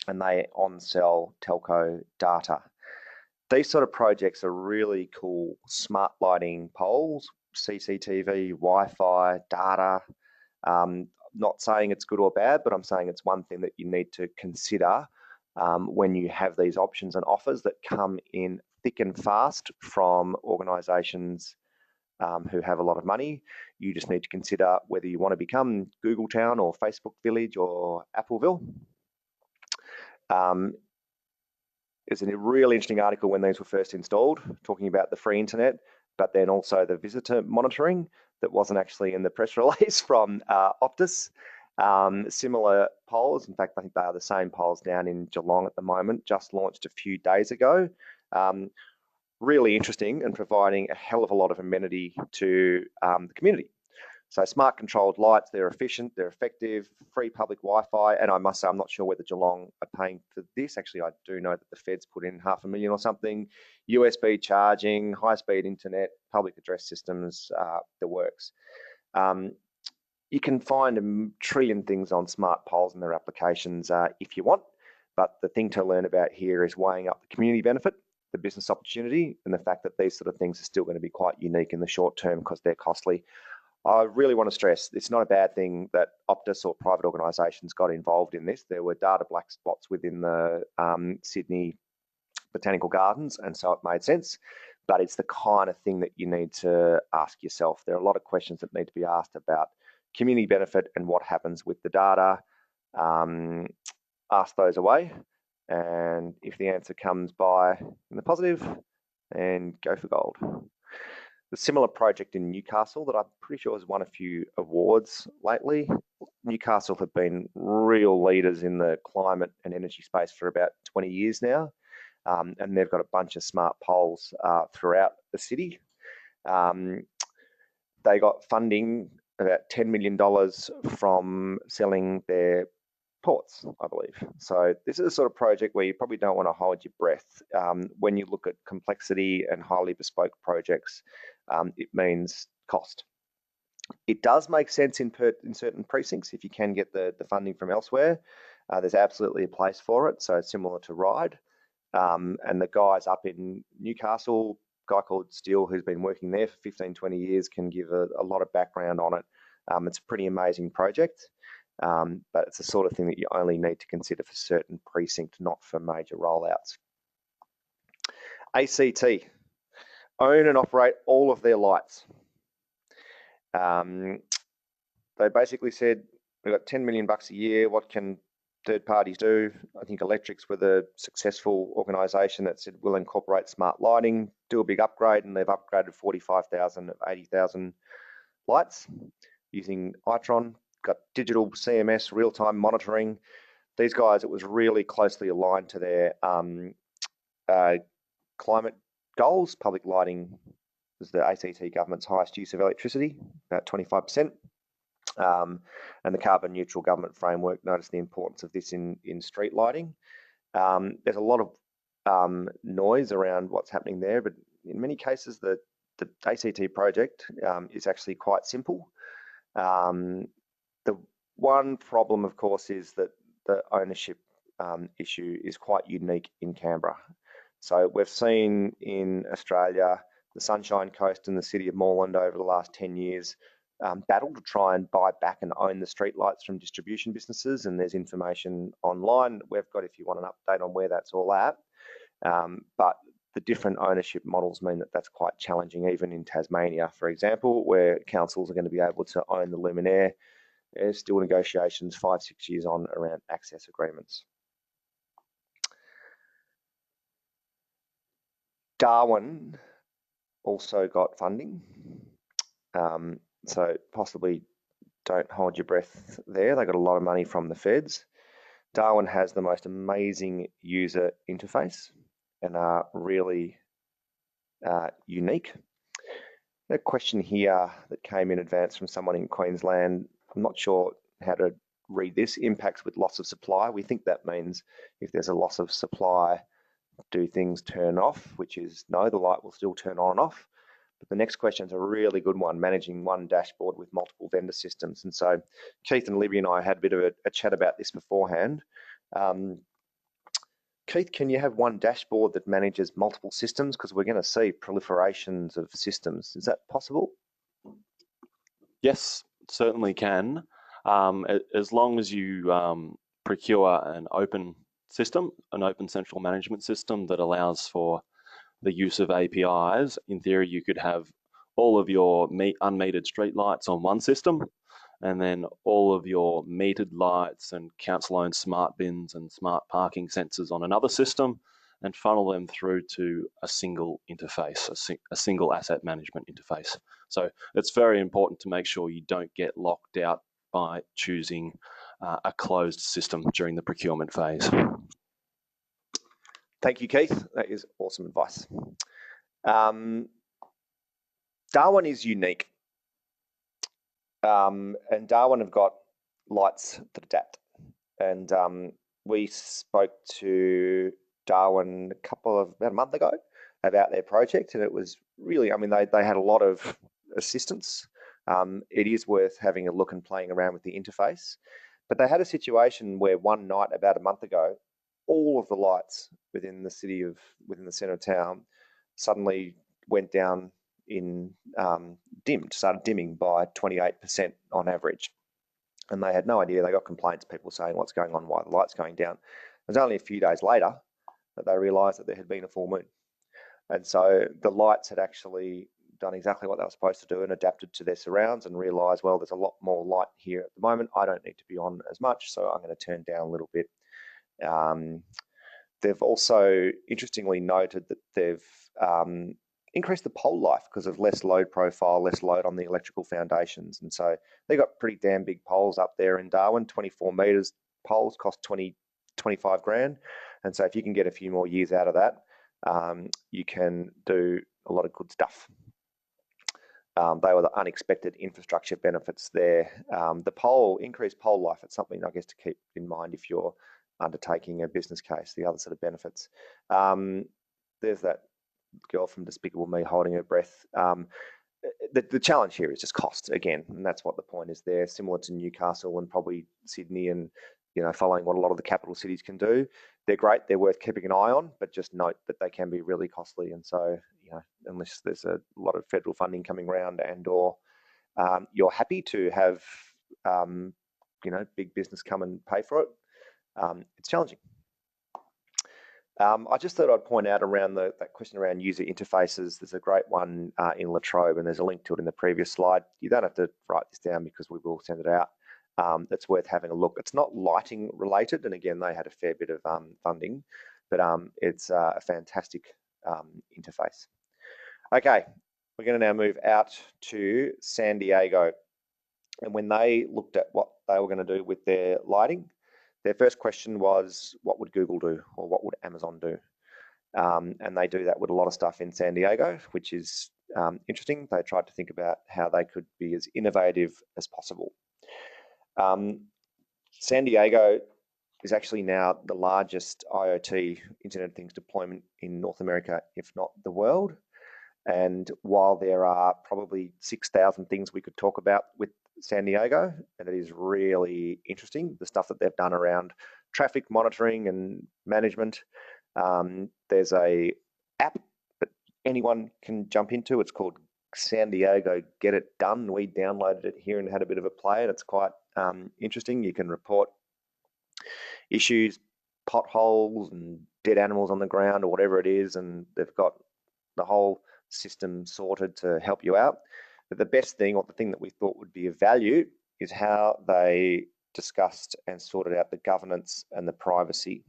and they on-sell telco data. These sort of projects are really cool smart lighting poles, CCTV, Wi-Fi, data. Not saying it's good or bad, but I'm saying it's one thing that you need to consider when you have these options and offers that come in thick and fast from organisations who have a lot of money. You just need to consider whether you want to become Google Town or Facebook Village or Appleville. There's a really interesting article when these were first installed, talking about the free internet, but then also the visitor monitoring that wasn't actually in the press release from Optus. Similar poles, in fact, I think they are the same poles down in Geelong at the moment, just launched a few days ago. Really interesting and providing a hell of a lot of amenity to the community. So smart controlled lights, they're efficient, they're effective, free public Wi-Fi, and I must say I'm not sure whether Geelong are paying for this. Actually, I do know that the Feds put in $500,000 or something. USB charging, high-speed internet, public address systems, the works. You can find a trillion things on smart poles and their applications if you want, but the thing to learn about here is weighing up the community benefit, the business opportunity, and the fact that these sort of things are still going to be quite unique in the short term because they're costly. I really want to stress it's not a bad thing that Optus or private organisations got involved in this. There were data black spots within the Sydney Botanical Gardens, and so it made sense. But it's the kind of thing that you need to ask yourself. There are a lot of questions that need to be asked about community benefit and what happens with the data. Ask those away, and if the answer comes by in the positive, then go for gold. The similar project in Newcastle that I'm pretty sure has won a few awards lately. Newcastle have been real leaders in the climate and energy space for about 20 years now, and they've got a bunch of smart poles throughout the city. They got funding, about $10 million from selling their ports, I believe. So this is a sort of project where you probably don't want to hold your breath. When you look at complexity and highly bespoke projects, it means cost. It does make sense in certain precincts if you can get the funding from elsewhere. There's absolutely a place for it, so similar to RIDE. And the guys up in Newcastle, a guy called Steele, who's been working there for 15, 20 years, can give a lot of background on it. It's a pretty amazing project. But it's the sort of thing that you only need to consider for certain precincts, not for major rollouts. ACT, own and operate all of their lights. They basically said, we've got $10 million a year, what can third parties do? I think Electrics were the successful organisation that said, we'll incorporate smart lighting, do a big upgrade, and they've upgraded 45,000 of 80,000 lights using Itron. Got digital CMS, real-time monitoring. These guys, it was really closely aligned to their climate goals. Public lighting is the ACT government's highest use of electricity, about 25%. And the carbon neutral government framework noticed the importance of this in street lighting. There's a lot of noise around what's happening there, but in many cases, the ACT project is actually quite simple. The one problem, of course, is that the ownership issue is quite unique in Canberra. So we've seen in Australia, the Sunshine Coast and the City of Moreland over the last 10 years battle to try and buy back and own the streetlights from distribution businesses, and there's information online we've got if you want an update on where that's all at. But the different ownership models mean that that's quite challenging, even in Tasmania, for example, where councils are going to be able to own the luminaire. There's still negotiations 5-6 years on around access agreements. Darwin also got funding, so possibly don't hold your breath there. They got a lot of money from the feds. Darwin has the most amazing user interface and are really unique. A question here that came in advance from someone in Queensland. I'm not sure how to read this. Impacts with loss of supply. We think that means if there's a loss of supply, do things turn off, which is no, the light will still turn on and off. But the next question is a really good one, managing one dashboard with multiple vendor systems. And so Keith and Libby and I had a bit of a chat about this beforehand. Keith, can you have one dashboard that manages multiple systems? Because we're going to see proliferations of systems. Is that possible? Yes, it certainly can. As long as you procure an open system, an open central management system that allows for the use of APIs, in theory, you could have all of your unmetered street lights on one system, and then all of your metered lights and council-owned smart bins and smart parking sensors on another system, and funnel them through to a single interface, a single asset management interface. So it's very important to make sure you don't get locked out by choosing a closed system during the procurement phase. Thank you, Keith. That is awesome advice. Darwin is unique. And Darwin have got lights that adapt. And we spoke to Darwin about a month ago about their project, and it was really, I mean, they had a lot of assistance. It is worth having a look and playing around with the interface. But they had a situation where one night about a month ago, all of the lights within the centre of town suddenly went down in started dimming by 28% on average. And they had no idea. They got complaints, people saying what's going on, why the light's going down. It was only a few days later that they realised that there had been a full moon. And so the lights had actually done exactly what they were supposed to do and adapted to their surrounds and realised, well, there's a lot more light here at the moment. I don't need to be on as much, so I'm going to turn down a little bit. They've also interestingly noted that they've increased the pole life because of less load profile, less load on the electrical foundations. And so they got pretty damn big poles up there in Darwin. 24 metres poles cost 25 grand. And so if you can get a few more years out of that, you can do a lot of good stuff. They were the unexpected infrastructure benefits there. The increased pole life, it's something I guess to keep in mind if you're undertaking a business case, the other sort of benefits. There's that girl from Despicable Me holding her breath. The challenge here is just cost again, and that's what the point is there, similar to Newcastle and probably Sydney and, following what a lot of the capital cities can do. They're great, they're worth keeping an eye on, but just note that they can be really costly. And so, unless there's a lot of federal funding coming around or you're happy to have, big business come and pay for it, it's challenging. I just thought I'd point out around that question around user interfaces. There's a great one in La Trobe, and there's a link to it in the previous slide. You don't have to write this down because we will send it out. It's worth having a look. It's not lighting related, and again, they had a fair bit of funding, but it's a fantastic interface. Okay, we're going to now move out to San Diego. And when they looked at what they were going to do with their lighting, their first question was, what would Google do, or what would Amazon do? And they do that with a lot of stuff in San Diego, which is interesting. They tried to think about how they could be as innovative as possible. San Diego is actually now the largest IoT, Internet of Things deployment in North America, if not the world. And while there are probably 6,000 things we could talk about with San Diego, and it is really interesting, the stuff that they've done around traffic monitoring and management. There's a app that anyone can jump into. It's called San Diego Get It Done. We downloaded it here and had a bit of a play, and it's quite interesting. You can report issues, potholes and dead animals on the ground or whatever it is, and they've got the whole system sorted to help you out. But the best thing, or the thing that we thought would be of value, is how they discussed and sorted out the governance and the privacy.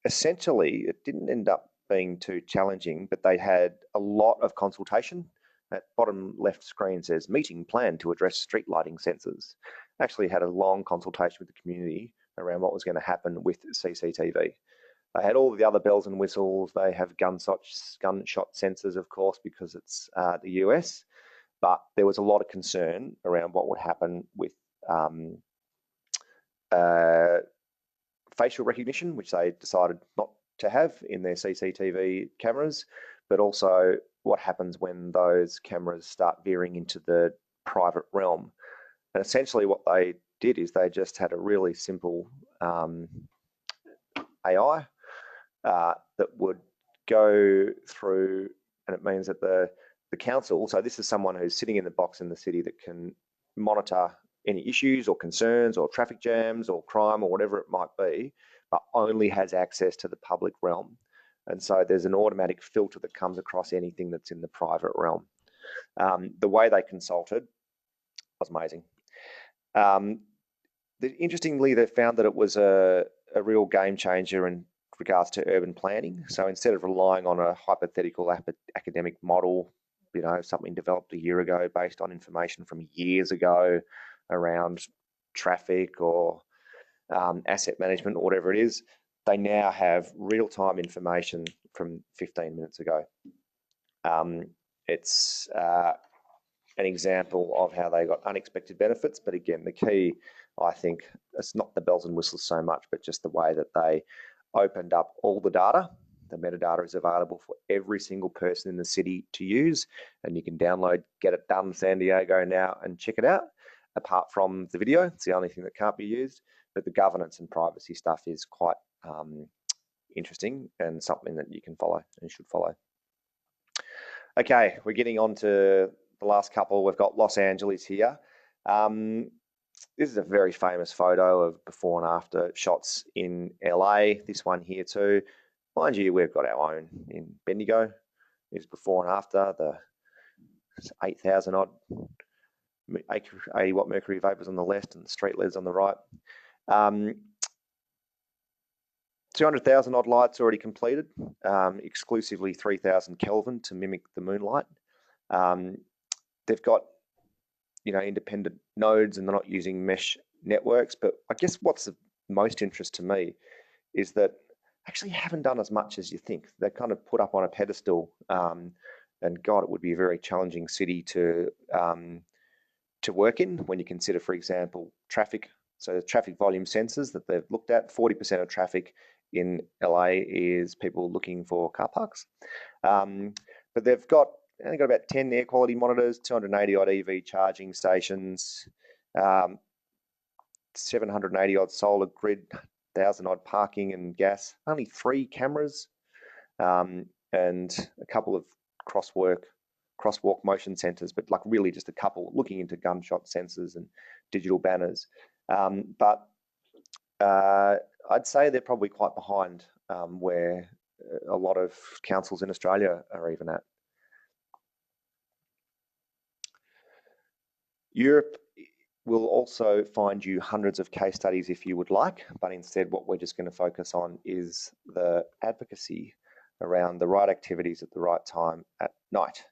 Essentially, it didn't end up being too challenging, but they had a lot of consultation. That bottom left screen says, meeting planned to address street lighting sensors. Actually had a long consultation with the community around what was going to happen with CCTV. They had all the other bells and whistles. They have gunshot sensors, of course, because it's the US. But there was a lot of concern around what would happen with facial recognition, which they decided not to have in their CCTV cameras, but also what happens when those cameras start veering into the private realm. And essentially what they did is they just had a really simple AI that would go through, and it means that the council, so this is someone who's sitting in the box in the city that can monitor any issues or concerns or traffic jams or crime or whatever it might be, but only has access to the public realm. And so there's an automatic filter that comes across anything that's in the private realm. The way they consulted was amazing. Interestingly, they found that it was a real game changer in regards to urban planning. So instead of relying on a hypothetical academic model, something developed a year ago based on information from years ago around traffic or asset management or whatever it is, they now have real-time information from 15 minutes ago. It's an example of how they got unexpected benefits. But again, the key, I think, it's not the bells and whistles so much, but just the way that they opened up all the data. The metadata is available for every single person in the city to use, and you can download Get It Done San Diego now and check it out. Apart from the video, it's the only thing that can't be used, but the governance and privacy stuff is quite interesting and something that you can follow and should follow. Okay, we're getting on to the last couple. We've got Los Angeles here. This is a very famous photo of before and after shots in LA. This one here too. Mind you, we've got our own in Bendigo. This is before and after. The 8,000 odd 80 watt mercury vapors on the left and the street LEDs on the right. 200,000 odd lights already completed, exclusively 3,000 Kelvin to mimic the moonlight. They've got, independent nodes and they're not using mesh networks. But I guess what's of most interest to me is that actually haven't done as much as you think. They're kind of put up on a pedestal, and God, it would be a very challenging city to work in when you consider, for example, traffic. So the traffic volume sensors that they've looked at, 40% of traffic in LA is people looking for car parks. But they've got about 10 air quality monitors, 280 odd EV charging stations, 780 odd solar grid, 1,000 odd parking and gas, only 3 cameras, and a couple of crosswalk motion sensors, but like really just a couple looking into gunshot sensors and digital banners. But I'd say they're probably quite behind where a lot of councils in Australia are even at. Europe will also find you hundreds of case studies if you would like, but instead what we're just going to focus on is the advocacy around the right activities at the right time at night.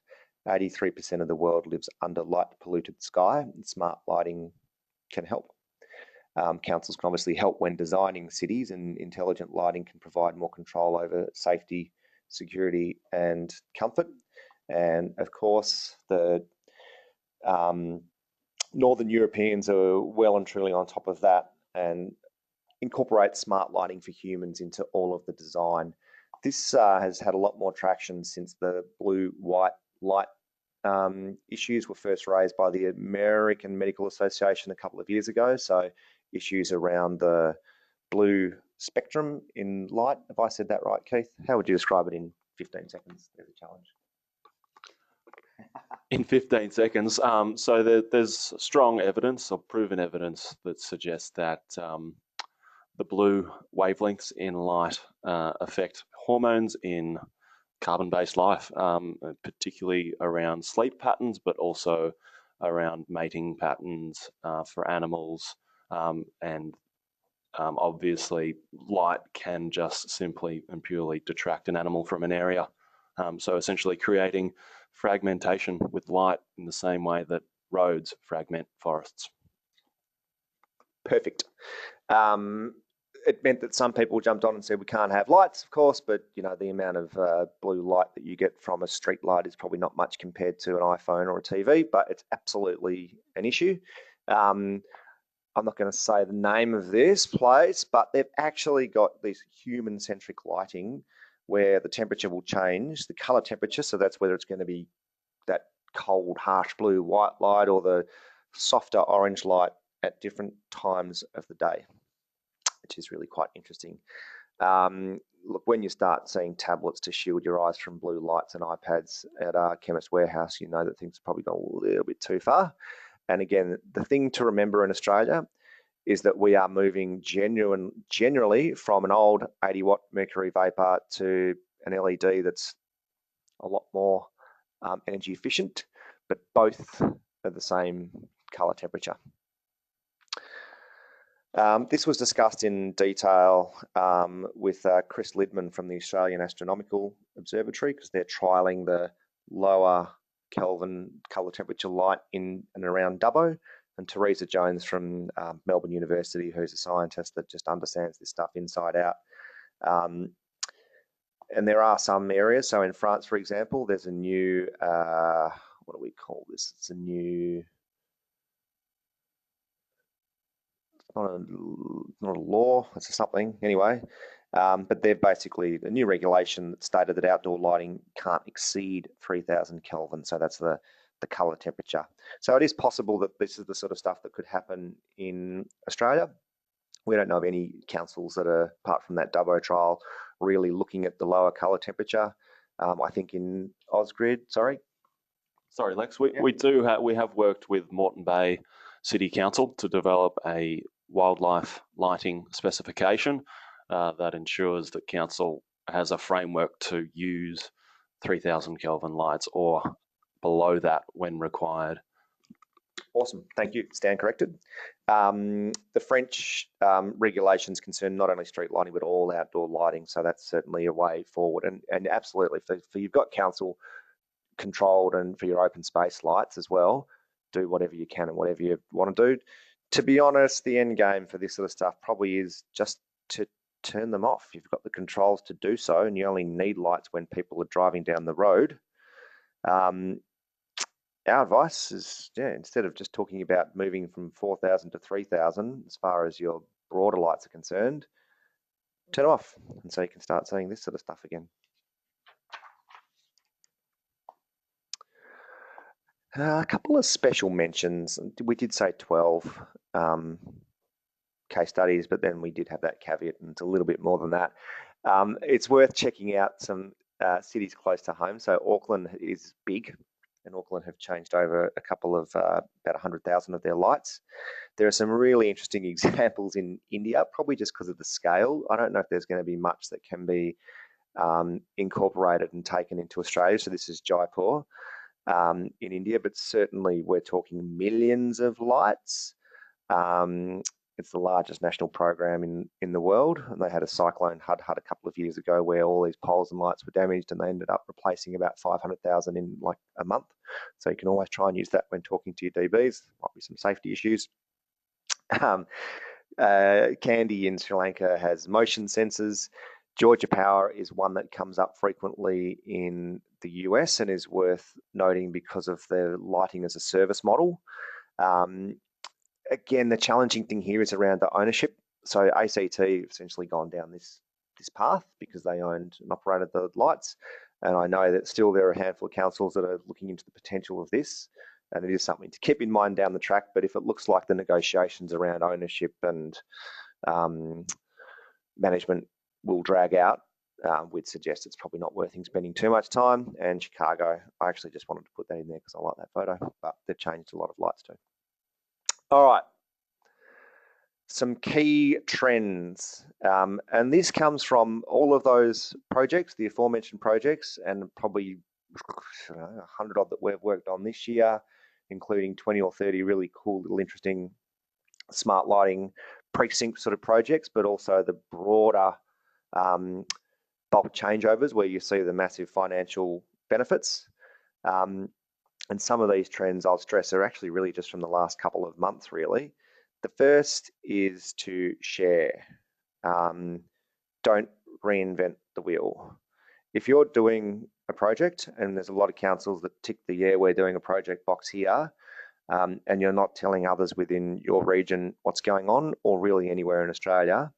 83% of the world lives under light polluted sky, and smart lighting can help. Councils can obviously help when designing cities, and intelligent lighting can provide more control over safety, security, and comfort. And of course, the Northern Europeans are well and truly on top of that and incorporate smart lighting for humans into all of the design. This has had a lot more traction since the blue-white light issues were first raised by the American Medical Association a couple of years ago. So issues around the blue spectrum in light. Have I said that right, Keith? How would you describe it in 15 seconds? There's a challenge. In 15 seconds. So there's strong evidence or proven evidence that suggests that the blue wavelengths in light affect hormones in carbon-based life, particularly around sleep patterns, but also around mating patterns for animals. And obviously, light can just simply and purely detract an animal from an area. So essentially creating fragmentation with light in the same way that roads fragment forests. Perfect. It meant that some people jumped on and said we can't have lights, of course, but the amount of blue light that you get from a street light is probably not much compared to an iPhone or a TV, but it's absolutely an issue. I'm not going to say the name of this place, but they've actually got this human-centric lighting where the temperature will change, the color temperature, so that's whether it's going to be that cold, harsh blue white light or the softer orange light at different times of the day, which is really quite interesting. Look, when you start seeing tablets to shield your eyes from blue lights and iPads at our Chemist Warehouse, you know that things have probably gone a little bit too far. And again, the thing to remember in Australia is that we are moving generally from an old 80 watt mercury vapor to an LED that's a lot more energy efficient, but both are the same colour temperature. This was discussed in detail with Chris Lidman from the Australian Astronomical Observatory, because they're trialling the lower Kelvin colour temperature light in and around Dubbo, and Teresa Jones from Melbourne University, who's a scientist that just understands this stuff inside out. And there are some areas. So in France, for example, there's a new, what do we call this? It's a new, not a law, it's something anyway. But they're basically a new regulation that stated that outdoor lighting can't exceed 3000 Kelvin. So that's the colour temperature. So it is possible that this is the sort of stuff that could happen in Australia. We don't know of any councils that are, apart from that Dubbo trial, really looking at the lower colour temperature. I think in Ausgrid, sorry, Lex, we have worked with Moreton Bay City Council to develop a wildlife lighting specification that ensures that council has a framework to use 3000 Kelvin lights or below that when required. Awesome, thank you. Stand corrected. The French regulations concern not only street lighting but all outdoor lighting, so that's certainly a way forward. And absolutely, for you've got council controlled and for your open space lights as well, do whatever you can and whatever you want to do. To be honest, the end game for this sort of stuff probably is just to turn them off. You've got the controls to do so, and you only need lights when people are driving down the road. Our advice is, instead of just talking about moving from 4000 to 3000, as far as your broader lights are concerned, turn them off, and so you can start seeing this sort of stuff again. A couple of special mentions. We did say 12 case studies, but then we did have that caveat, and it's a little bit more than that. It's worth checking out some cities close to home. So Auckland is big, and Auckland have changed over a couple of about 100,000 of their lights. There are some really interesting examples in India, probably just because of the scale. I don't know if there's going to be much that can be incorporated and taken into Australia. So this is Jaipur in India, but certainly we're talking millions of lights. It's the largest national program in the world, and they had a cyclone Hud a couple of years ago where all these poles and lights were damaged, and they ended up replacing about 500,000 in like a month. So you can always try and use that when talking to your DBs. Might be some safety issues. Kandy in Sri Lanka has motion sensors. Georgia Power is one that comes up frequently in the US and is worth noting because of their lighting as a service model. Again, the challenging thing here is around the ownership. So ACT essentially gone down this path because they owned and operated the lights. And I know that still there are a handful of councils that are looking into the potential of this. And it is something to keep in mind down the track. But if it looks like the negotiations around ownership and management will drag out, we'd suggest it's probably not worth spending too much time. And Chicago, I actually just wanted to put that in there because I like that photo, but they've changed a lot of lights too. All right, some key trends. And this comes from all of those projects, the aforementioned projects, and probably 100 odd that we've worked on this year, including 20 or 30 really cool little interesting smart lighting precinct sort of projects, but also the broader bulk changeovers where you see the massive financial benefits. And some of these trends, I'll stress, are actually really just from the last couple of months, really. The first is to share. Don't reinvent the wheel. If you're doing a project, and there's a lot of councils that tick the we're doing a project box here, and you're not telling others within your region what's going on, or really anywhere in Australia,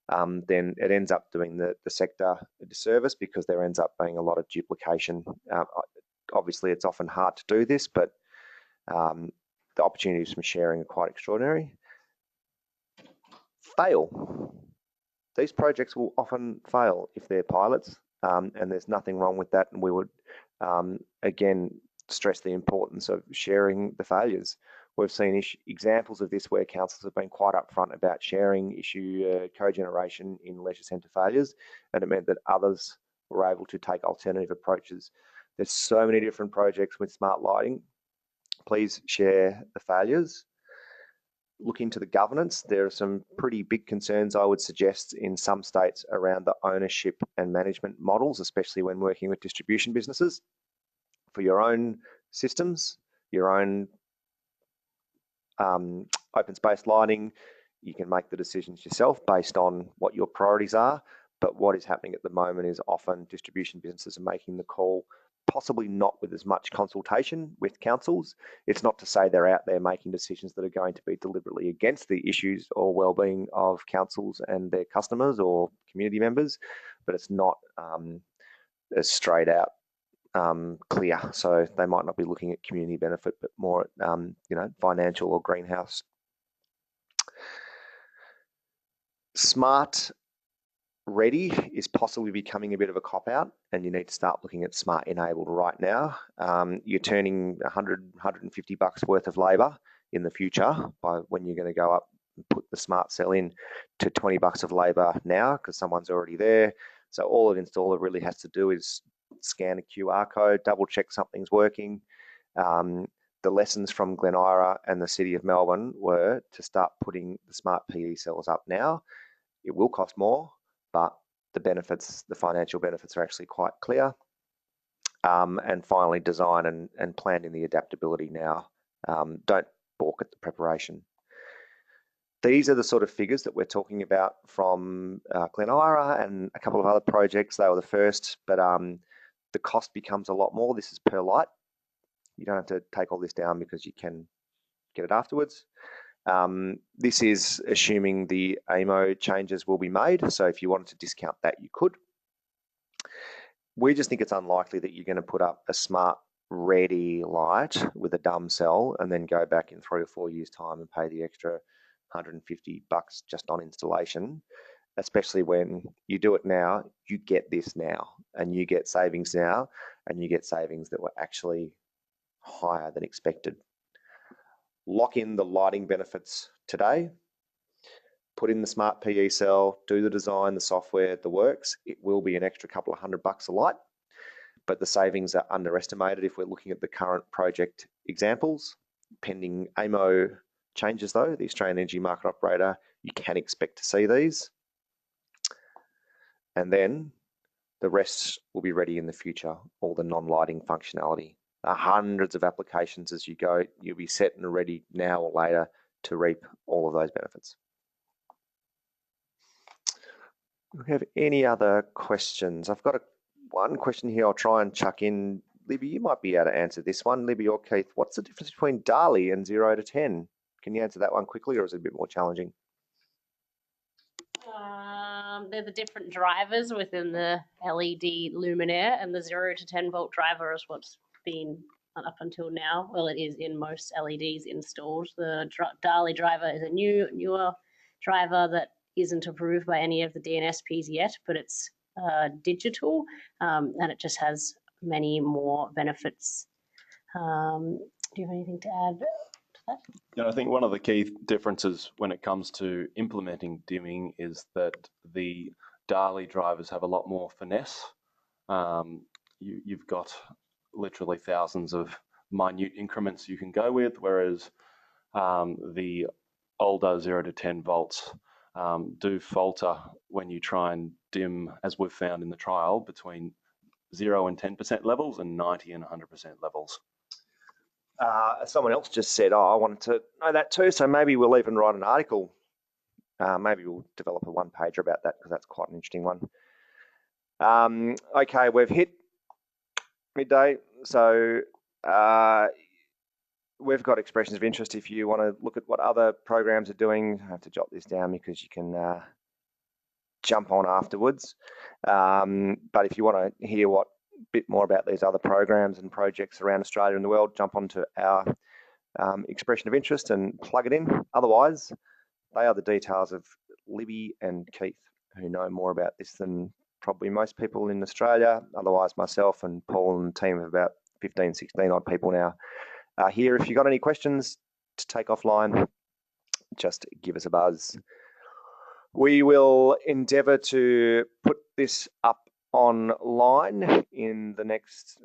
then it ends up doing the sector a disservice because there ends up being a lot of duplication. Obviously, it's often hard to do this, but the opportunities from sharing are quite extraordinary. Fail. These projects will often fail if they're pilots, and there's nothing wrong with that. And we would, again, stress the importance of sharing the failures. We've seen examples of this where councils have been quite upfront about sharing issue cogeneration in leisure centre failures, and it meant that others we're able to take alternative approaches. There's so many different projects with smart lighting. Please share the failures. Look into the governance. There are some pretty big concerns, I would suggest, in some states around the ownership and management models, especially when working with distribution businesses. For your own systems, your own open space lighting, you can make the decisions yourself based on what your priorities are. But what is happening at the moment is often distribution businesses are making the call, possibly not with as much consultation with councils. It's not to say they're out there making decisions that are going to be deliberately against the issues or well-being of councils and their customers or community members, but it's not as straight out clear. So they might not be looking at community benefit, but more at financial or greenhouse. Smart ready is possibly becoming a bit of a cop-out, and you need to start looking at smart enabled right now. You're turning 100, $150 worth of labour in the future by when you're going to go up and put the smart cell in to $20 of labour now because someone's already there. So all an installer really has to do is scan a QR code, double check something's working. The lessons from Glen Ira and the City of Melbourne were to start putting the smart PE cells up now. It will cost more, but the benefits, the financial benefits are actually quite clear. And finally, design and plan in the adaptability now. Don't balk at the preparation. These are the sort of figures that we're talking about from Glen Ira and a couple of other projects. They were the first, but the cost becomes a lot more. This is per light. You don't have to take all this down because you can get it afterwards. This is assuming the AMO changes will be made. So if you wanted to discount that, you could. We just think it's unlikely that you're going to put up a smart ready light with a dumb cell and then go back in 3 or 4 years' time and pay the extra $150 just on installation, especially when you do it now, you get this now, and you get savings now, and you get savings that were actually higher than expected. Lock in the lighting benefits today, put in the smart PE cell, do the design, the software, the works. It will be an extra couple of $100 a light, but the savings are underestimated if we're looking at the current project examples. Pending AMO changes though, the Australian Energy Market Operator, you can expect to see these. And then the rest will be ready in the future, all the non-lighting functionality. Hundreds of applications as you go. You'll be set and ready now or later to reap all of those benefits. Do we have any other questions? I've got one question here I'll try and chuck in. Libby, you might be able to answer this one. Libby or Keith, what's the difference between DALI and 0 to 10? Can you answer that one quickly, or is it a bit more challenging? They're the different drivers within the LED luminaire, and the 0 to 10 volt driver is what's been up until now. Well, it is in most LEDs installed. The DALI driver is a newer driver that isn't approved by any of the DNSPs yet, but it's digital, and it just has many more benefits. Do you have anything to add to that? Yeah, I think one of the key differences when it comes to implementing dimming is that the DALI drivers have a lot more finesse. You've got literally thousands of minute increments you can go with, whereas the older 0 to 10 volts do falter when you try and dim, as we've found in the trial, between 0 and 10% levels and 90 and 100% levels. Someone else just said, I wanted to know that too, so maybe we'll even write an article. Maybe we'll develop a one-pager about that because that's quite an interesting one. Okay, we've hit midday, so we've got expressions of interest. If you want to look at what other programs are doing, I have to jot this down because you can jump on afterwards. But if you want to hear what bit more about these other programs and projects around Australia and the world, jump onto our expression of interest and plug it in. Otherwise, they are the details of Libby and Keith, who know more about this than probably most people in Australia. Otherwise, myself and Paul and the team of about 15, 16 odd people now are here. If you've got any questions to take offline, just give us a buzz. We will endeavour to put this up online in the next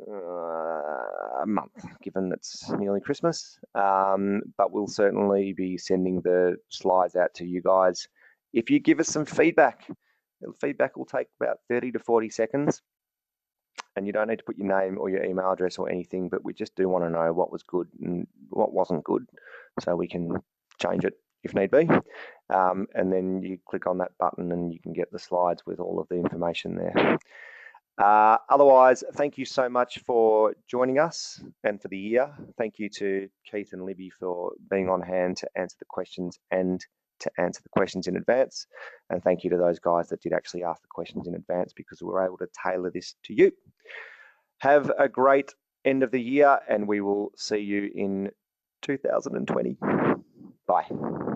month, given it's nearly Christmas. But we'll certainly be sending the slides out to you guys. If you give us some feedback, the feedback will take about 30 to 40 seconds. And you don't need to put your name or your email address or anything, but we just do want to know what was good and what wasn't good, so we can change it if need be. And then you click on that button and you can get the slides with all of the information there. Otherwise, thank you so much for joining us and for the year. Thank you to Keith and Libby for being on hand to answer the questions and to answer the questions in advance. And thank you to those guys that did actually ask the questions in advance, because we were able to tailor this to you. Have a great end of the year, and we will see you in 2020. Bye.